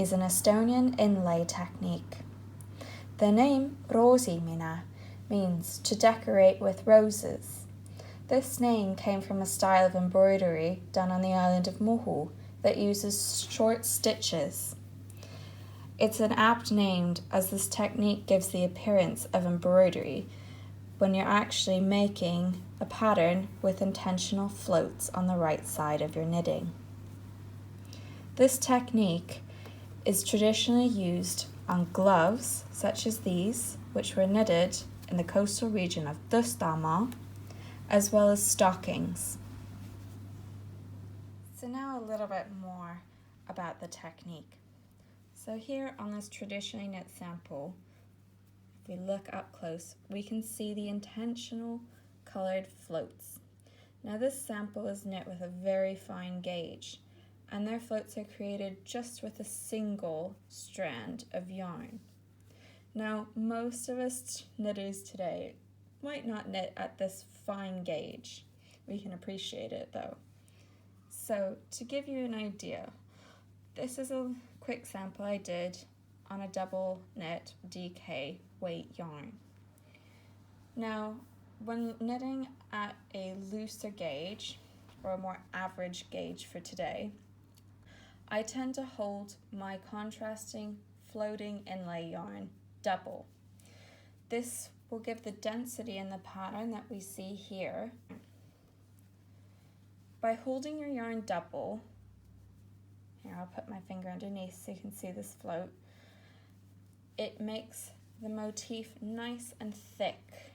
is an Estonian inlay technique. The name Roosimine means to decorate with roses. This name came from a style of embroidery done on the island of Muhu that uses short stitches. It's an apt name as this technique gives the appearance of embroidery when you're actually making a pattern with intentional floats on the right side of your knitting. This technique is traditionally used on gloves such as these, which were knitted in the coastal region of Tõstamaa, as well as stockings. So now a little bit more about the technique. So here on this traditionally knit sample, if we look up close, we can see the intentional coloured floats. Now this sample is knit with a very fine gauge, and their floats are created just with a single strand of yarn. Now most of us knitters today might not knit at this fine gauge. We can appreciate it though. So to give you an idea, this is a quick sample I did on a double knit DK weight yarn. Now when knitting at a looser gauge, or a more average gauge for today, I tend to hold my contrasting floating inlay yarn double. This will give the density in the pattern that we see here. By holding your yarn double, here I'll put my finger underneath so you can see this float, it makes the motif nice and thick.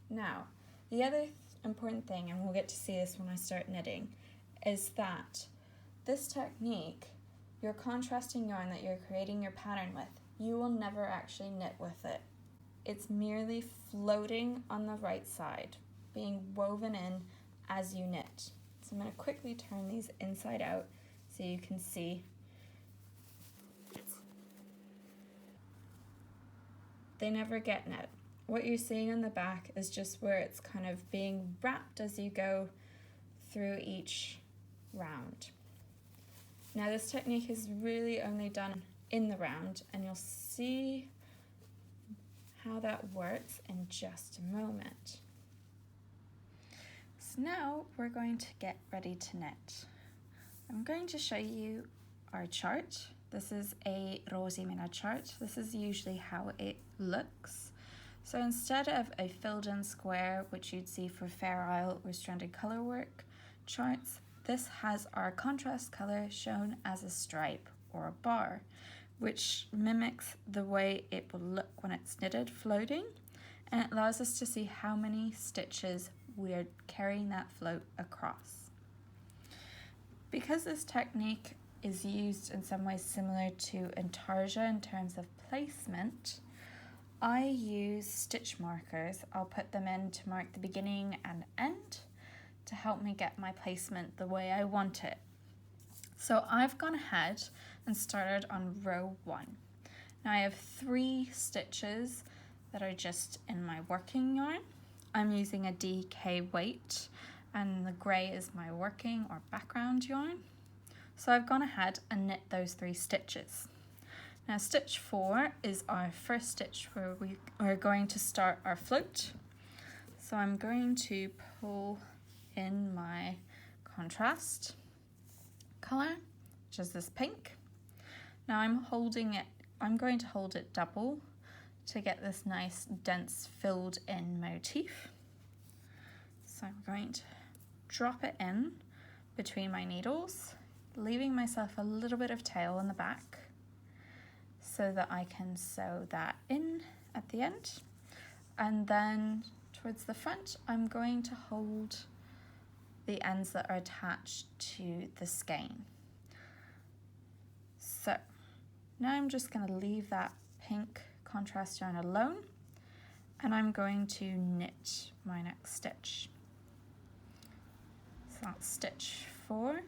Now, the other important thing, and we'll get to see this when I start knitting, is that this technique, your contrasting yarn that you're creating your pattern with, you will never actually knit with it. It's merely floating on the right side, being woven in as you knit. So I'm going to quickly turn these inside out so you can see. They never get knit. What you're seeing on the back is just where it's kind of being wrapped as you go through each round. Now this technique is really only done in the round, and you'll see how that works in just a moment. So now we're going to get ready to knit. I'm going to show you our chart. This is a Roosimine chart. This is usually how it looks. So instead of a filled in square, which you'd see for Fair Isle or stranded colourwork charts, this has our contrast colour shown as a stripe or a bar, which mimics the way it will look when it's knitted floating, and it allows us to see how many stitches we're carrying that float across. Because this technique is used in some ways similar to intarsia in terms of placement, I use stitch markers. I'll put them in to mark the beginning and end to help me get my placement the way I want it. So I've gone ahead and started on row 1. Now I have 3 stitches that are just in my working yarn. I'm using a DK weight, and the grey is my working or background yarn. So I've gone ahead and knit those 3 stitches. Now stitch 4 is our first stitch where we are going to start our float. So I'm going to pull in my contrast colour, which is this pink. Now I'm going to hold it double to get this nice dense filled in motif. So I'm going to drop it in between my needles, leaving myself a little bit of tail in the back so that I can sew that in at the end. And then towards the front, I'm going to hold the ends that are attached to the skein. So now I'm just going to leave that pink contrast yarn alone, and I'm going to knit my next stitch. So that's stitch 4.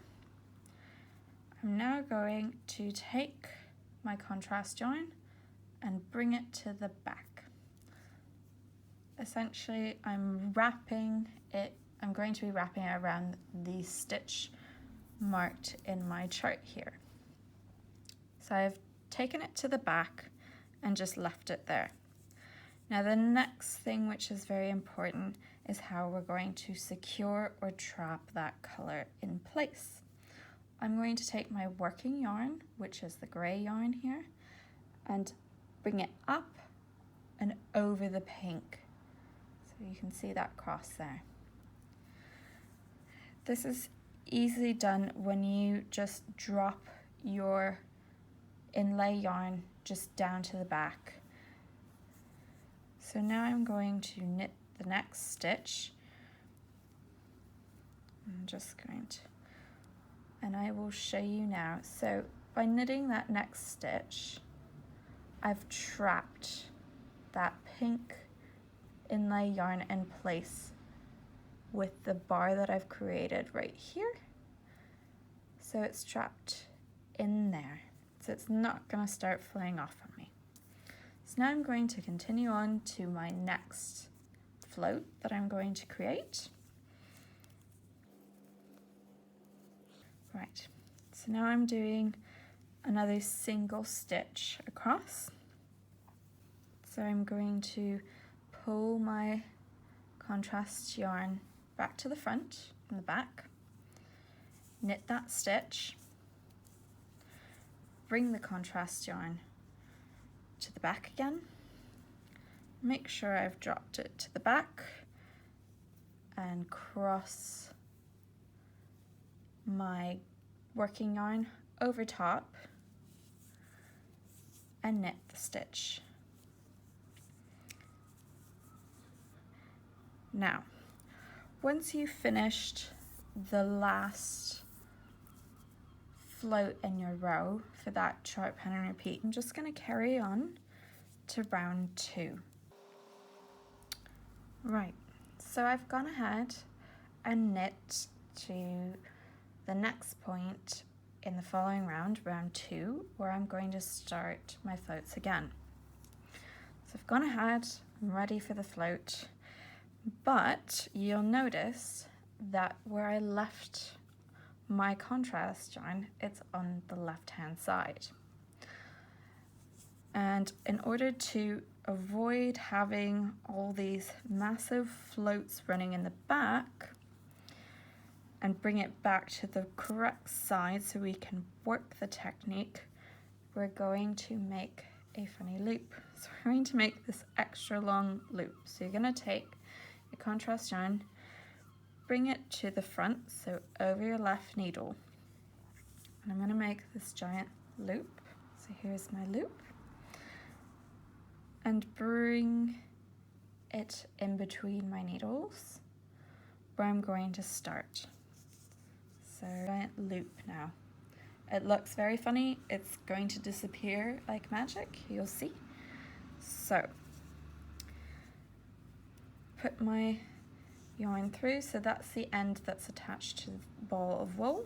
I'm now going to take my contrast yarn and bring it to the back. Essentially, I'm going to be wrapping it around the stitch marked in my chart here. So I've taken it to the back and just left it there. Now the next thing, which is very important, is how we're going to secure or trap that colour in place. I'm going to take my working yarn, which is the grey yarn here, and bring it up and over the pink. So you can see that cross there. This is easily done when you just drop your inlay yarn just down to the back. So now I'm going to knit the next stitch. I'm just going to, and I will show you now. So by knitting that next stitch, I've trapped that pink inlay yarn in place with the bar that I've created right here. So it's trapped in there. So it's not going to start flying off on me. So now I'm going to continue on to my next float that I'm going to create. Right, so now I'm doing another single stitch across. So I'm going to pull my contrast yarn back to the front and the back, knit that stitch, bring the contrast yarn to the back again, make sure I've dropped it to the back and cross my working yarn over top and knit the stitch. Now, once you've finished the last float in your row for that chart pattern repeat, I'm just going to carry on to round 2. Right, so I've gone ahead and knit to the next point in the following round, round 2, where I'm going to start my floats again. So I've gone ahead, I'm ready for the float, but you'll notice that where I left my contrast yarn, it's on the left hand side. And in order to avoid having all these massive floats running in the back and bring it back to the correct side so we can work the technique, we're going to make a funny loop. So we're going to make this extra long loop. So you're going to take your contrast yarn, bring it to the front, so over your left needle. And I'm going to make this giant loop. So here's my loop. And bring it in between my needles where I'm going to start. So giant loop now. It looks very funny. It's going to disappear like magic, you'll see. So put my yarn through, so that's the end that's attached to the ball of wool.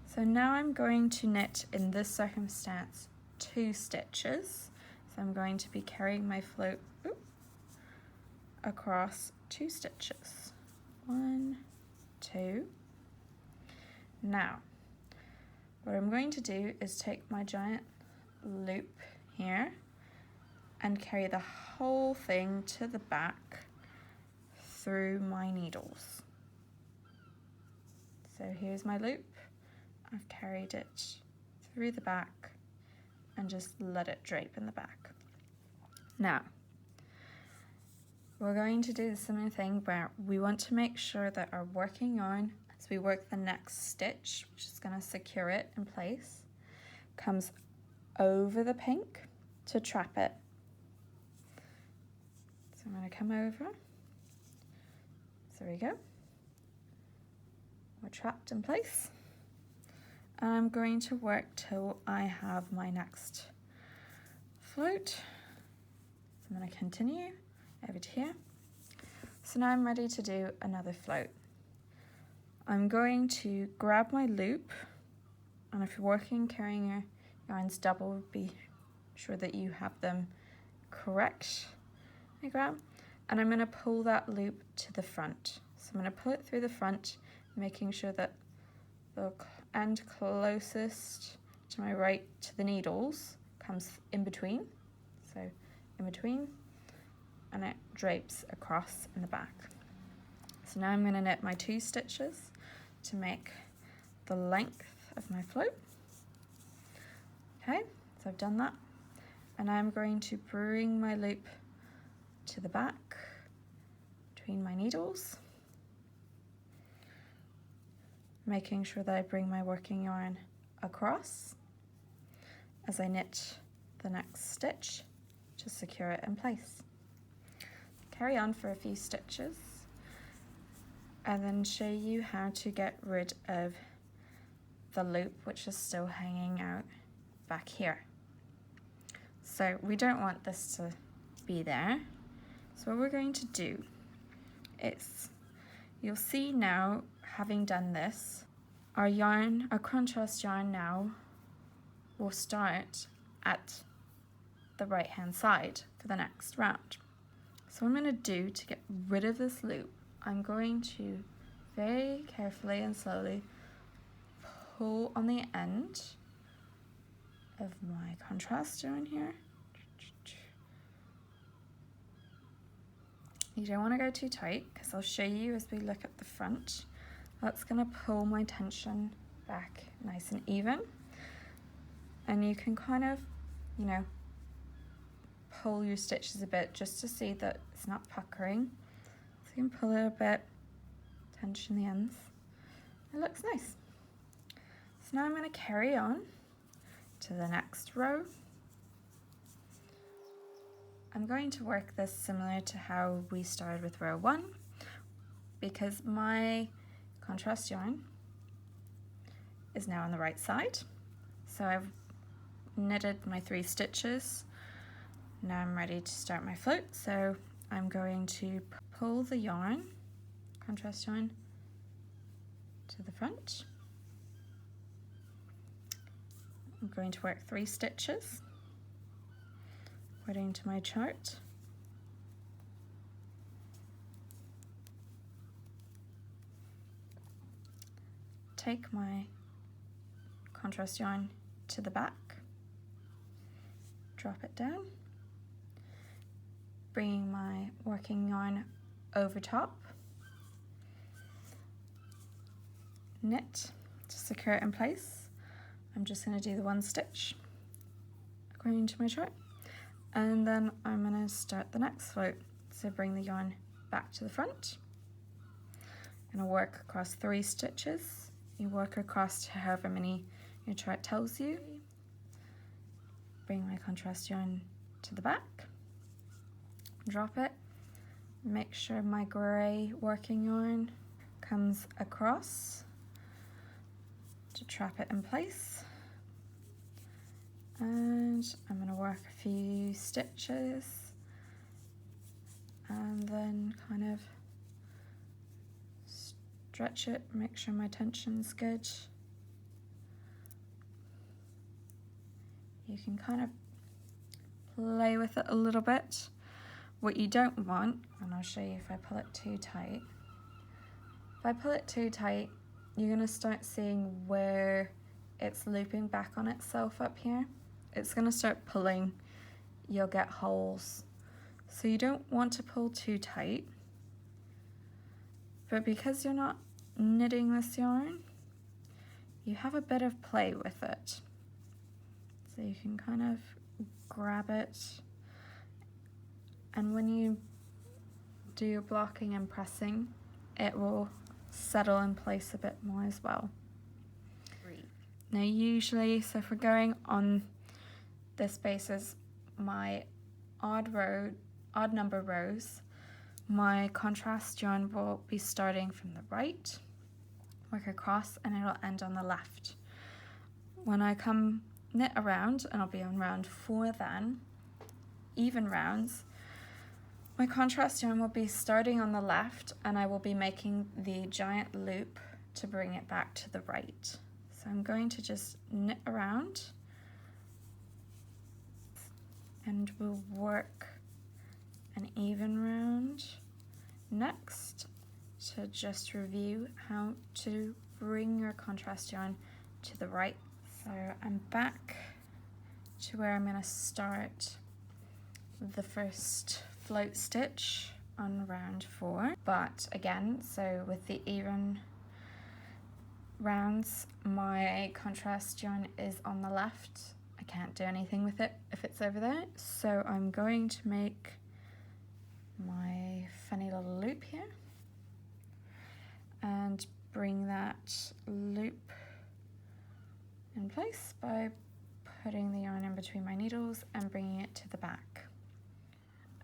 So now I'm going to knit, in this circumstance, 2 stitches. So I'm going to be carrying my float across 2 stitches. 1, 2. Now, what I'm going to do is take my giant loop here and carry the whole thing to the back through my needles. So here's my loop. I've carried it through the back and just let it drape in the back. Now, we're going to do the similar thing where we want to make sure that our working yarn, as we work the next stitch, which is going to secure it in place, comes over the pink to trap it. So I'm going to come over. So there we go. We're trapped in place. And I'm going to work till I have my next float. So I'm going to continue over to here. So now I'm ready to do another float. I'm going to grab my loop, and if you're working carrying your yarns double, be sure that you have them correct. I grab, and I'm going to pull that loop to the front. So I'm going to pull it through the front, making sure that the end closest to my right to the needles comes in between, so in between, and it drapes across in the back. So now I'm going to knit my 2 stitches to make the length of my float. Okay, so I've done that, and I'm going to bring my loop to the back between my needles, making sure that I bring my working yarn across as I knit the next stitch to secure it in place. Carry on for a few stitches and then show you how to get rid of the loop which is still hanging out back here. So we don't want this to be there. So what we're going to do is, you'll see now, having done this, our yarn, our contrast yarn now will start at the right hand side for the next round. So what I'm going to do to get rid of this loop, I'm going to very carefully and slowly pull on the end of my contrast yarn here. You don't want to go too tight because I'll show you as we look at the front. That's going to pull my tension back nice and even. And you can kind of, you know, pull your stitches a bit just to see that it's not puckering. So you can pull it a bit, tension the ends. It looks nice. So now I'm going to carry on to the next row. I'm going to work this similar to how we started with row 1, because my contrast yarn is now on the right side. So I've knitted my 3 stitches. Now I'm ready to start my float. So I'm going to pull the yarn, contrast yarn, to the front. I'm going to work 3 stitches according to my chart. Take my contrast yarn to the back, drop it down, bringing my working yarn over top, knit to secure it in place. I'm just going to do the 1 stitch according to my chart, and then I'm going to start the next float. So bring the yarn back to the front. I'm going to work across 3 stitches. You work across to however many your chart tells you. Bring my contrast yarn to the back, drop it, make sure my grey working yarn comes across to trap it in place, and I'm going to work a few stitches and then kind of stretch it, make sure my tension's good. You can kind of play with it a little bit. What you don't want, and I'll show you if I pull it too tight. If I pull it too tight, you're going to start seeing where it's looping back on itself up here. It's going to start pulling, you'll get holes. So you don't want to pull too tight. But because you're not knitting this yarn, you have a bit of play with it. So you can kind of grab it, and when you do your blocking and pressing, it will settle in place a bit more as well. Now usually, so if we're going on this basis, my odd number rows, my contrast yarn will be starting from the right, work across, and it'll end on the left. When I come knit around, and I'll be on round 4 then, even rounds, my contrast yarn will be starting on the left, and I will be making the giant loop to bring it back to the right. So I'm going to just knit around, and we'll work an even round next to just review how to bring your contrast yarn to the right. So I'm back to where I'm going to start the first float stitch on round 4. But again, so with the even rounds, my contrast yarn is on the left. I can't do anything with it if it's over there. So I'm going to make my funny little loop here and bring that loop in place by putting the yarn in between my needles and bringing it to the back.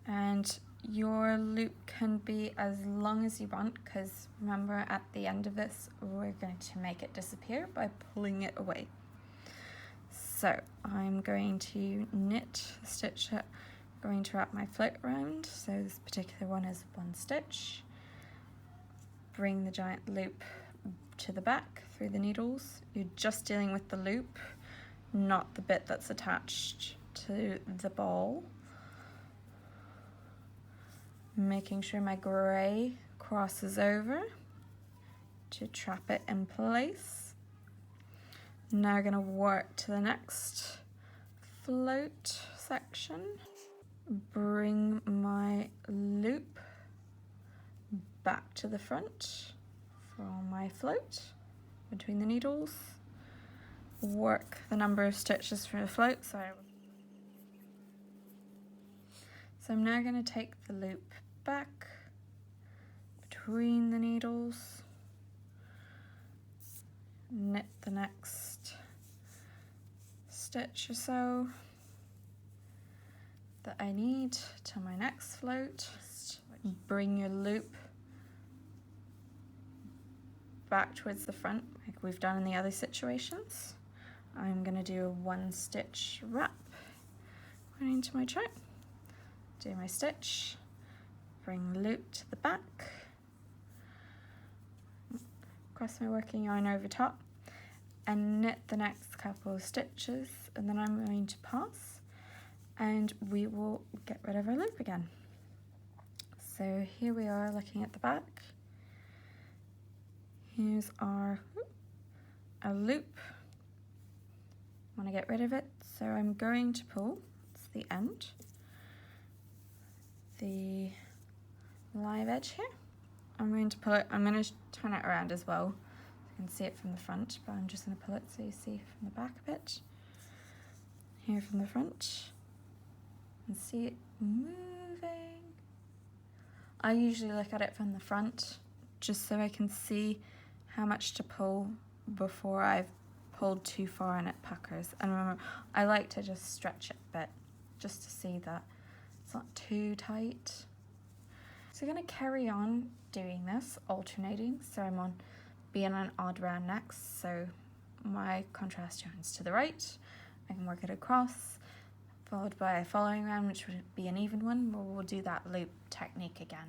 And your loop can be as long as you want, because remember at the end of this we're going to make it disappear by pulling it away. So I'm going to knit the stitch that I'm going to wrap my float around. So this particular one is 1 stitch. Bring the giant loop to the back through the needles. You're just dealing with the loop, not the bit that's attached to the ball. Making sure my grey crosses over to trap it in place. Now I'm going to work to the next float section. Bring my loop back to the front for my float between the needles. Work the number of stitches for the float. So I'm now going to take the loop back between the needles, knit the next stitch or so that I need to my next float. Bring your loop back towards the front like we've done in the other situations. I'm going to do a 1 stitch wrap according to my chart. Do my stitch, bring loop to the back, cross my working yarn over top, and knit the next couple of stitches, and then I'm going to pause and we will get rid of our loop again. So here we are looking at the back. Here's our loop. I want to get rid of it, so I'm going to pull, it's the end, the live edge here. I'm going to pull it, I'm going to turn it around as well so you can see it from the front, but I'm just going to pull it so you see from the back a bit. Here from the front, and see it moving. I usually look at it from the front just so I can see how much to pull before I've pulled too far and it puckers. And remember, I like to just stretch it a bit just to see that it's not too tight. So I'm going to carry on doing this, alternating. So I'm on being an odd round next, so my contrast yarn's to the right. I can work it across, followed by a following round, which would be an even one, where we'll do that loop technique again.